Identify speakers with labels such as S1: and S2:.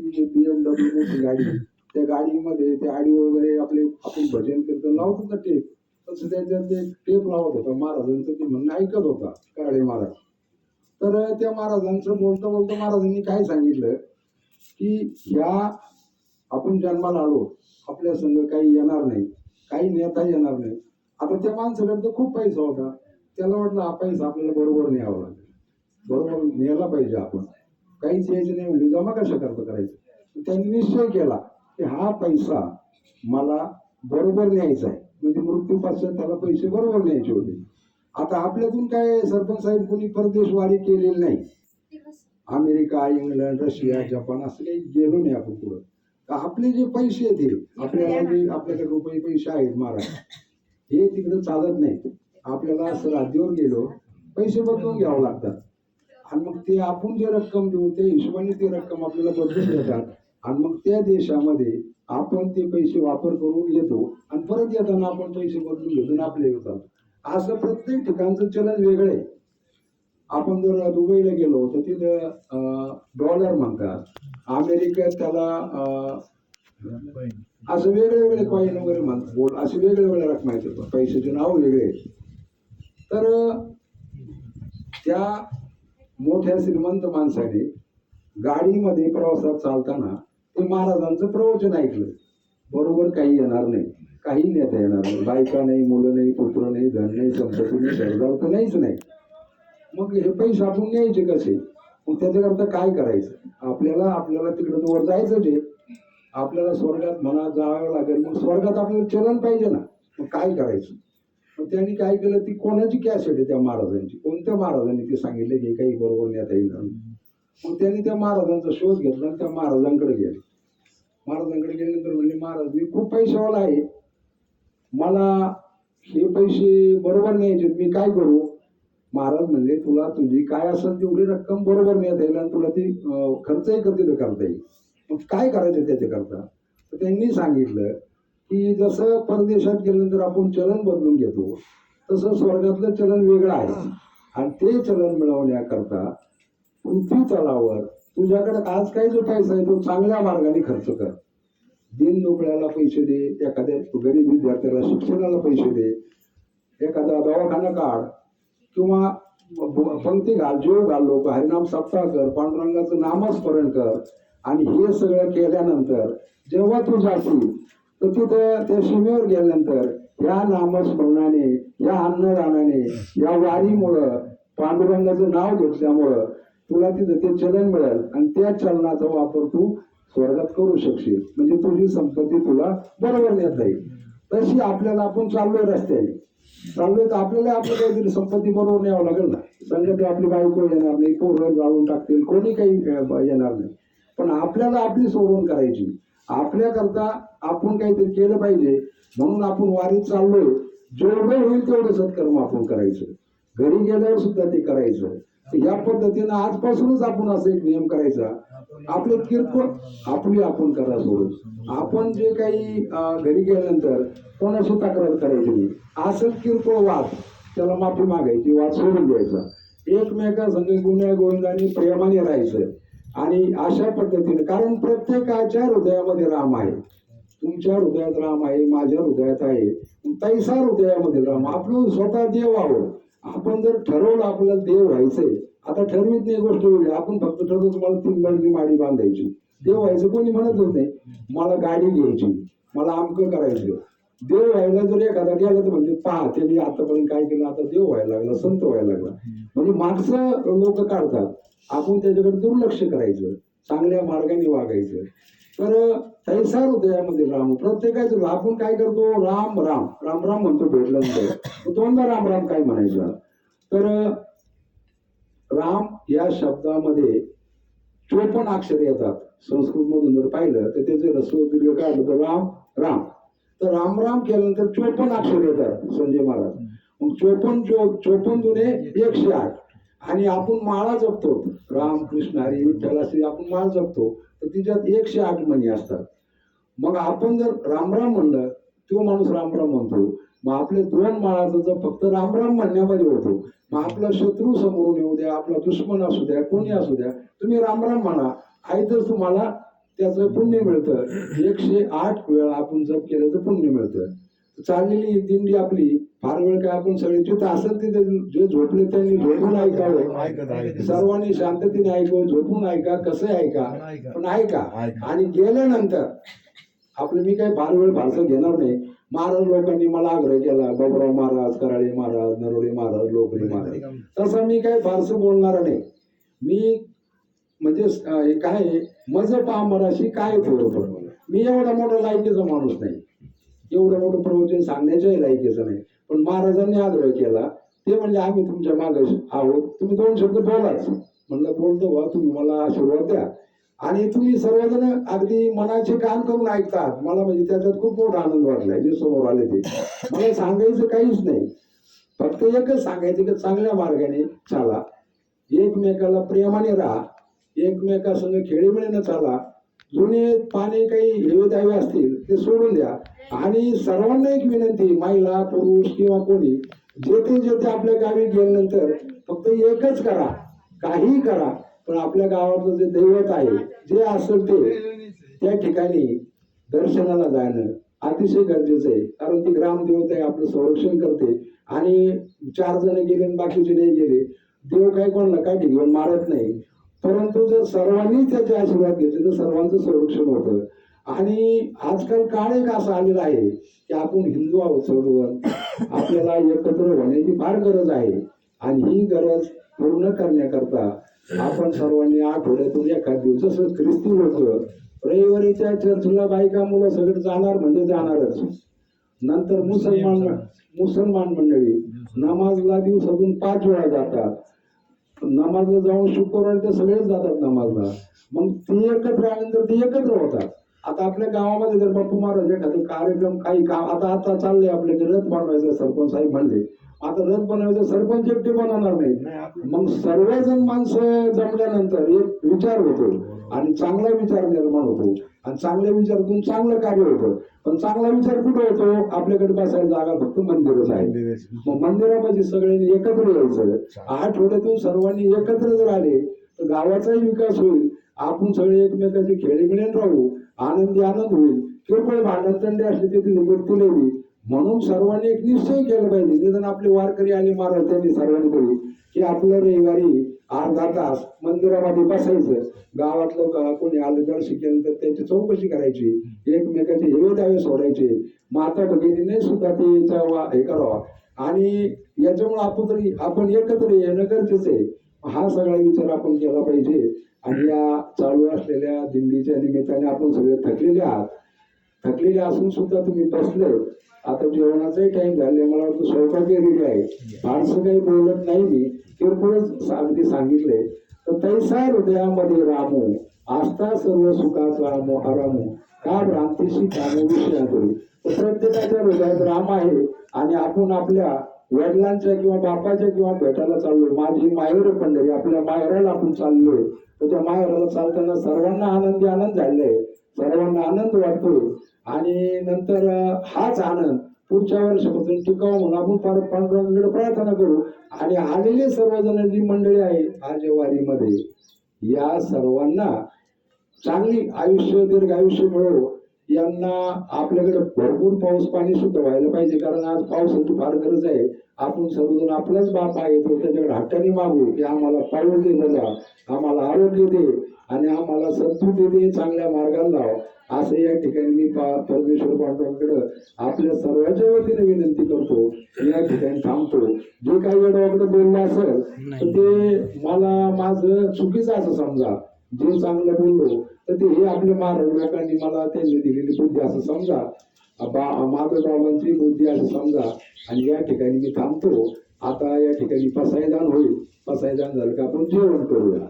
S1: ती BMW मोठी गाडी, त्या गाडीमध्ये ते ऑडिओ वगैरे आपले आपण भजन कीर्तन लावत होता टेप, तसं त्याच्यात ते टेप लावत होता महाराजांचं, ते म्हणणं ऐकत होता काळे महाराज. तर त्या महाराजांचं बोलता बोलता महाराजांनी काय सांगितलं की ह्या आपण जन्माला आलो, आपल्या संग काही येणार नाही, काही नेता येणार नाही. आता त्या माणसाकडे तर खूप पैसा होता, त्याला वाटलं हा पैसा आपल्याला बरोबर न्यावा लागेल, बरोबर न्यायला पाहिजे, आपण काहीच यायचं नाही म्हणजे जमा कशा करता करायचं. त्यांनी निश्चय केला की हा पैसा मला बरोबर न्यायचा आहे, म्हणजे मृत्यूपासून त्याला पैसे बरोबर न्यायचे होते. आता आपल्यातून काय सरपंच साहेब कोणी परदेशवारी केलेली नाही, अमेरिका, इंग्लंड, रशिया, जपान असं काही गेलो नाही आपण पुढं. आपले जे पैसे आहेत आपल्याकडे रुपये पैसे आहेत महाराज, हे तिकडे चालत नाही. आपल्याला असं राज्यावर गेलो पैसे बदलून घ्यावं लागतात, आणि मग ते आपण जे रक्कम देऊ त्या हिशोबाने ती रक्कम आपल्याला बदलून देतात, आणि मग त्या देशामध्ये आपण ते पैसे वापर करून येतो, आणि परत येताना आपण पैसे बदलून घेतो आपले येतात. असं प्रत्येक ठिकाणचं चलन वेगळं आहे. आपण जर दुबईला गेलो तर तिथं डॉलर म्हणतात, अमेरिकेत त्याला असं वेगळे वेगळे कॉईन वगैरे म्हणतात, बोल असे वेगळे वेगळ्या रक्कम आहेत, पैशाचे नाव वेगळे आहेत. तर त्या मोठ्या श्रीमंत माणसाने गाडीमध्ये प्रवासात चालताना ते महाराजांचं प्रवचन ऐकलं. बरोबर काही येणार नाही, काही नेता येणार नाही, बायका नाही, मुलं नाही, पुत्र नाही, धन नाही, संपत्ती नाही, सरदार तर नाहीच नाही. मग हे पैसे आपण न्यायचे कसे? मग त्याच्याकरता काय करायचं? आपल्याला तिकडं वर जायचं, जे आपल्याला स्वर्गात म्हणा जावं लागेल, मग स्वर्गात आपल्याला चलन पाहिजे ना. मग काय करायचं? मग त्यांनी काय केलं, ती कोणाची कॅसेट आहे त्या महाराजांची, कोणत्या महाराजांनी ते सांगितलं की काही बरोबर नेता येईल. मग त्यांनी त्या महाराजांचा शोध घेतला आणि त्या महाराजांकडे गेले. महाराजांकडे गेल्यानंतर म्हणले, महाराज मी खूप पैशावाला आहे, मला हे पैसे बरोबर न्यायचे, मी काय करू? महाराज म्हणले, तुला तुझी काय असेल तेवढी रक्कम बरोबर नेता येईल आणि तुला ती खर्चही कधी करता येईल. मग काय करायचं त्याच्याकरता? तर त्यांनी सांगितलं की जसं परदेशात गेल्यानंतर आपण चलन बदलून घेतो, तसं स्वर्गातलं चलन वेगळं आहे, आणि ते चलन मिळवण्याकरता पृथ्वी तलावर तुझ्याकडे आज काही जो पैसा आहे तो चांगल्या मार्गाने खर्च कर. दिन दुबळ्याला पैसे दे, एखाद्या गरीब विद्यार्थ्याला शिक्षणाला पैसे दे, एखादा दवाखाना काढ, किंवा पंक्ती घाल, जीव घाल, लोक हरिनाम सप्ताह कर, पांडुरंगाचं नामस्मरण कर. आणि हे सगळं केल्यानंतर जेव्हा तू जाशील तर तिथं त्या सीमेवर गेल्यानंतर या नामस्मरणाने, या अन्नदानाने, या वारीमुळं, पांडुरंगाचं नाव घेतल्यामुळं तुला तिथं ते चलन मिळेल, आणि त्या चलनाचा वापर तू स्वर्गात करू शकशील, म्हणजे तुझी संपत्ती तुला बरोबर नेता येईल. तशी आपल्याला आपण चाललोय रस्त्याने, चाललोय तर आपल्याला आपलं काहीतरी संपत्ती बरोबर न्यावं लागेल ना. संगती आपली बायको येणार नाही, पोरं जाळून टाकतील, कोणी काही येणार नाही, पण आपल्याला आपली सोडवण करायची. आपल्याकरता आपण काहीतरी केलं पाहिजे, म्हणून आपण वारीत चाललोय. जेवढं होईल तेवढं सत्कर्म आपण करायचं, घरी गेल्यावर सुद्धा ते करायचं. या पद्धतीनं आजपासूनच आपण असं एक नियम करायचा, आपले किरकोळ आपण करा सोडून. आपण जे काही घरी गेल्यानंतर कोणाशी तक्रार करायची नाही, असं किरकोळ वाद त्याला माफी मागायची, वाद सोडून द्यायचा, एकमेकांसंग गुन्ह्या गोविंदाने प्रेमाने राहायचं. आणि अशा पद्धतीने, कारण प्रत्येकाच्या हृदयामध्ये राम आहे, तुमच्या हृदयात राम आहे, माझ्या हृदयात आहे, तैसा हृदयामध्ये राम. आपलं स्वतः देव आहोत. आपण जर ठरवलं आपल्याला देव व्हायचंय, आता ठरवीत नाही गोष्ट वेगळी, आपण फक्त ठरवतो मला 3 गंजी माडी बांधायची, देव व्हायचं कोणी म्हणतच नाही. मला गाडी घ्यायची, मला अमकं करायचं. देव व्हायला जर एखादा गेला तर म्हणजे पहा त्यांनी आतापर्यंत काय केलं, आता देव व्हायला लागला, संत व्हायला लागला, म्हणजे माणसं लोक काढतात. आपण त्याच्याकडे दुर्लक्ष करायचं, चांगल्या मार्गाने वागायचं. तर तैसा हृदयामध्ये राम. प्रत्येकाचं आपण काय करतो, राम राम राम राम म्हणतो, भेटल्यानंतर दोनदा राम राम काय म्हणायचं. तर राम या शब्दामध्ये 54 अक्षर येतात. संस्कृत मधून जर पाहिलं तर त्याचे रस्व दीर्घ काढलं तर राम राम. तर राम राम केल्यानंतर 54 अक्षर येतात संजय महाराज. मग 54 दुने 108. आणि आपण माळा जपतो, राम कृष्ण हरी विठ्ठल असे आपण माळ जपतो, तर तिच्यात 108 म्हणी असतात. मग आपण जर रामराम म्हणलं, तो माणूस रामराम म्हणतो, मग आपले 2 माळाचं जर फक्त रामराम म्हणण्यामध्ये होतो. मग आपला शत्रू समोरून येऊ द्या, आपला दुश्मन असू द्या, कोणी असू द्या, तुम्ही रामराम म्हणा, आई तर तुम्हाला त्याचं पुण्य मिळतं. 108 वेळा आपण जप केलं तर पुण्य मिळतं. चाललेली दिंडी आपली फार वेळ काय आपण सगळे तिथं असेल तिथे जे झोपले त्यांनी झोपून ऐकावं. सर्वांनी शांततेने ऐकावं, झोपून ऐका, कसं ऐका पण ऐका. आणि गेल्यानंतर आपलं मी काही फार वेळ फारसं घेणार नाही. महाराज लोकांनी मला आग्रह केला, बाबुराव महाराज, कराळे महाराज, नरोडे महाराज, लोकरी महाराज, तसं मी काही फारसं बोलणार नाही. मी म्हणजे काय मज पामराशी काय थोडं, मी एवढा मोठा लायकीचा माणूस नाही, एवढं मोठं प्रवचन सांगण्याच्याही लायकीचं नाही. पण महाराजांनी आग्रह केला, ते म्हणले आम्ही तुमच्या मागे आहोत, तुम्ही 2 शब्द बोलाच. म्हणलं बोलतो बा, तुम्ही मला आशीर्वाद द्या. आणि तुम्ही सर्वजण अगदी मनाचे कान करून ऐकतात. मला म्हणजे त्याच्यात खूप मोठा आनंद वाटलाय. जे समोर आले ते मला सांगायचं काहीच नाही, फक्त एकच सांगायचं की चांगल्या मार्गाने चाला, एकमेकाला प्रेमाने राहा, एकमेकासंग खेळीमेळीनं चाला. जुने पाने काही हेवे दावे असतील ते सोडून द्या. आणि सर्वांना एक विनंती, महिला पुरुष किंवा कोणी, जेथे आपल्या गावी गेल्यानंतर फक्त एकच करा, काहीही करा, पण आपल्या गावाचं जे दैवत आहे जे असेल ते त्या ठिकाणी दर्शनाला जाणं अतिशय गरजेचं आहे. कारण ती ग्रामदेवता आहे, आपलं संरक्षण करते. आणि 4 जण गेले आणि बाकीचे नाही गेले, देव काय कोणाला काय घेऊन मारत नाही. परंतु जर सर्वांनी त्याचे आशीर्वाद घेतले तर सर्वांचं संरक्षण होतं. आणि आजकाल काळ एक असा आलेला आहे की आपण हिंदू आहोत सोडून आपल्याला एकत्र होण्याची फार गरज आहे. आणि ही गरज पूर्ण करण्याकरता आपण सर्वांनी आठवड्यातून एखाद दिवस, जसं ख्रिस्ती लोक रविवारीच्या चर्चला बायका मुलं सगळे जाणार म्हणजे जाणारच. नंतर मुसलमान मंडळी नमाजला दिवसातून 5 वेळा जातात. नमाजला जाऊन शुक्रवारी तर सगळेच जातात नमाजला. मग ते एकत्र आल्यानंतर ते एकत्र होतात. आता आपल्या गावामध्ये जर बाप्पू महाराज एखादं कार्यक्रम काही काम आता चाललंय आपल्याकडे, रथ बनवायचं, सरपंच साहेब म्हणले आता रथ बनवायचं, सरपंच एकटे बनवणार नाही. मग सर्वजण माणसं जमल्यानंतर एक विचार होतो आणि चांगला विचार निर्माण होतो. आणि चांगल्या विचारातून चांगलं कार्य होतं. पण चांगला विचार कुठे होतो? आपल्याकडे बसायला जागा फक्त मंदिरच आहे. मग मंदिरामध्ये सगळ्यांनी एकत्र यायचं. आठवड्यातून सर्वांनी एकत्र जर आले तर गावाचाही विकास होईल. आपण सगळे एकमेकाचे खेळीमेळीने राहू, आनंदी आनंद होईल. किरकोळ भांडणतंडे असले ते तिथे मिळतील. म्हणून सर्वांनी एक निश्चय केला पाहिजे. निदान आपले वारकरी आले महाराज त्यांनी सर्वांनी करू की आपलं रविवारी अर्धा तास मंदिरामध्ये बसायचं. गावातलं कोणी आलं दर्शन केलं तर त्याची चौकशी करायची, एकमेकाचे हेवे दावे सोडायचे, माता भगिनीने सुद्धा ते हे करावा. आणि याच्यामुळे आपण एकत्र येणं गरजेचं आहे. हा सगळा विचार आपण केला पाहिजे. आणि या चालू असलेल्या दिंडीच्या निमित्ताने आपण सगळे थकलेले असून सुद्धा तुम्ही बसले. आता जेवणाचाही टाइम झाले, मला वाटतं स्वयंपाक रेडी आहे. फारसं काही बोलत नाही मी, किरकोळच अगदी सांगितले. तर तैसा हृदयामध्ये रामू, आस्था सर्व सुखाचा आरामू, का भ्रांतीशी कामो विषया करू. तर प्रत्येकाच्या हृदयात राम आहे. आणि आपण आपल्या वडिलांच्या किंवा बापाच्या किंवा भेटायला चाललोय. माझी माहेर पंढरी, आपल्या माहेराला आपण चाललोय. तर त्या माहेराला चालताना सर्वांना आनंद झालेला, सर्वांना आनंद वाटतोय. आणि नंतर हाच आनंद पुढच्या वर्षापासून टिकावं म्हणून आपण पांडुरंगाकडे प्रार्थना करू. आणि आलेले सर्वजण जी मंडळी आहे आज वारीमध्ये, या सर्वांना चांगली आयुष्य, दीर्घ आयुष्य मिळो. यांना आपल्याकडे भरपूर पाऊस पाणी सुद्धा व्हायला पाहिजे. कारण आज पावसाची फार गरज आहे. आपण सर्वजण आपलाच बाप आहे तो त्याच्याकडे हट्टाने मागू की आम्हाला पाऊस दे दादा, आम्हाला आरोग्य दे आणि आम्हाला सद्बुद्धी दे, चांगल्या मार्गाला लाव. असं या ठिकाणी मी परमेश्वर पांडुरंगाकडे आपल्या सर्वांच्या वतीने विनंती करतो. या ठिकाणी थांबतो. जे काही वेळाकडे बोललं असेल तर ते मला माझं चुकीचं असं समजा. जे चांगलं बोललो तर ते हे आपल्या महाराज लोकांनी मला त्यांनी दिलेली बुद्धी असं समजा, माझ्या बाबांची बुद्धी असं समजा. आणि या ठिकाणी मी थांबतो. आता या ठिकाणी पसायदान होईल. पसायदान झालं का आपण जेवण करूया.